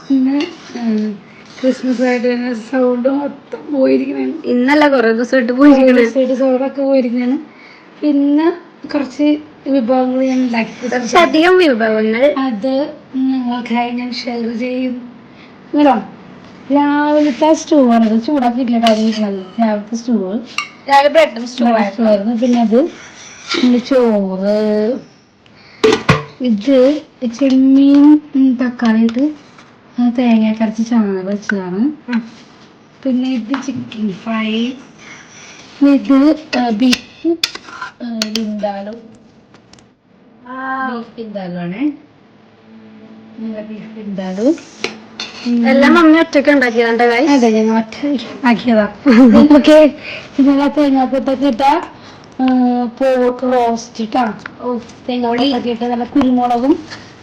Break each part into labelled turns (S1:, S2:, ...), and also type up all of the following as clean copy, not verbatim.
S1: പിന്നെ ക്രിസ്മസ് ആയിട്ട് സൗണ്ട് മൊത്തം പോയിരിക്കണേ.
S2: ഇന്നല്ല കുറെ ദിവസമായിട്ട് പോയിരിക്കണേ.
S1: സൗണ്ടൊക്കെ പോയിരിക്കണാണ്. പിന്നെ കുറച്ച് വിഭവങ്ങൾ ഞാൻ ഉണ്ടാക്കി,
S2: അധികം വിഭവങ്ങൾ അത്
S1: നിങ്ങൾക്കായി ഞാൻ ഷെയർ ചെയ്യും. കേട്ടോ, രാവിലത്തെ സ്റ്റൂവാണത്. ചൂടാക്കിയിട്ടില്ല കാര്യങ്ങൾ. രാവിലത്തെ സ്റ്റൂവ്,
S2: രാവിലെ ബ്രെഡും
S1: സ്റ്റൂവായിരുന്നു. പിന്നെ അത് ചോറ്, ഇത് ചെമ്മീൻ തക്കാളി ഇട്ട് തേങ്ങ കരച്ച് ചാറ് വെച്ചതാണ്. പിന്നെ ഇത് ചിക്കൻ ഫ്രൈ, ഇത് ബീഫ് വിന്താലു, ബീഫ് വിന്താലു.
S2: എല്ലാം മമ്മി ഒറ്റയ്ക്ക് ഉണ്ടാക്കിയതാ.
S1: അതെ, ഞാൻ ഒറ്റ ആക്കിയതാ. ഓക്കെ, ഇന്നലെ തേങ്ങാപ്പൊത്തൊക്കെ ഇട്ട പോർക്ക് റോസ്റ്റ് ഇട്ടാണ്. തേങ്ങാപ്പൊത്തൊക്കെ ഇട്ട് നല്ല കുരുമുളകും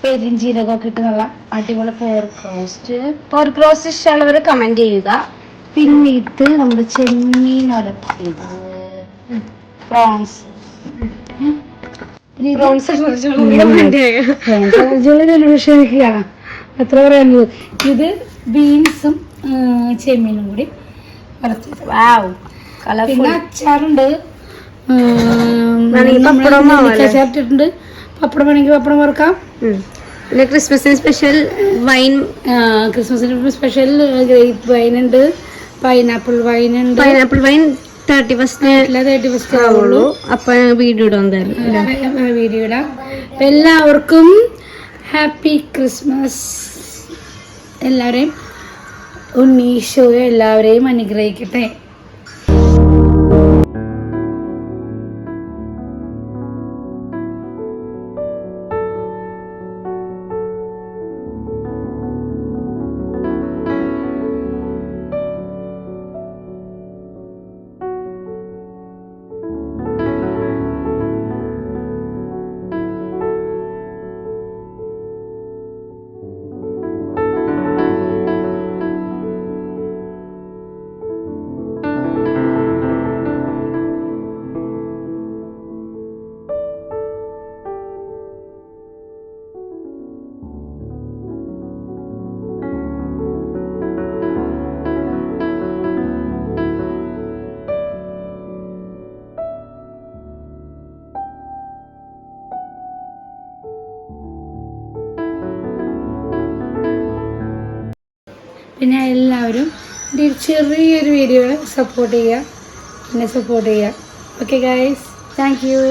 S1: പെരിഞ്ചീരകമൊക്കെ ഇട്ട് നല്ല അടിപൊളി പോർക്ക് റോസ്റ്റ്
S2: ഇഷ്ടമുള്ളവർ കമന്റ് ചെയ്യുക.
S1: പിന്നെ ഇത് നമ്മുടെ ചെമ്മീൻ ഉലത്തിയത്, പ്രോൺസ്. എത്ര പറയാനുള്ളത്. ഇത് ബീൻസും ചെമ്മീനും കൂടി വറുത്തത്. പിന്നെ അച്ചാറുണ്ട്, അച്ചാറിട്ടിട്ടുണ്ട്. പപ്പടം വേണമെങ്കിൽ പപ്പടം വറുക്കാം.
S2: പിന്നെ ക്രിസ്മസിന് സ്പെഷ്യൽ വൈൻ,
S1: ക്രിസ്മസിന് സ്പെഷ്യൽ ഗ്രേപ്പ് വൈൻ ഉണ്ട്, പൈനാപ്പിൾ വൈൻ ഉണ്ട്.
S2: പൈനാപ്പിൾ വൈൻ 31st ആവുള്ളൂ. അപ്പൊ വീഡിയോ ഇടാൻ
S1: വീഡിയോ ഇടാം. എല്ലാവർക്കും ഹാപ്പി ക്രിസ്മസ്. എല്ലാവരെയും ഉണ്ണീശോ എല്ലാവരെയും അനുഗ്രഹിക്കട്ടെ. പിന്നെ എല്ലാവരും എൻ്റെ ഒരു ചെറിയൊരു വീഡിയോ സപ്പോർട്ട് ചെയ്യുക, എന്നെ സപ്പോർട്ട് ചെയ്യുക. Okay guys, thank you.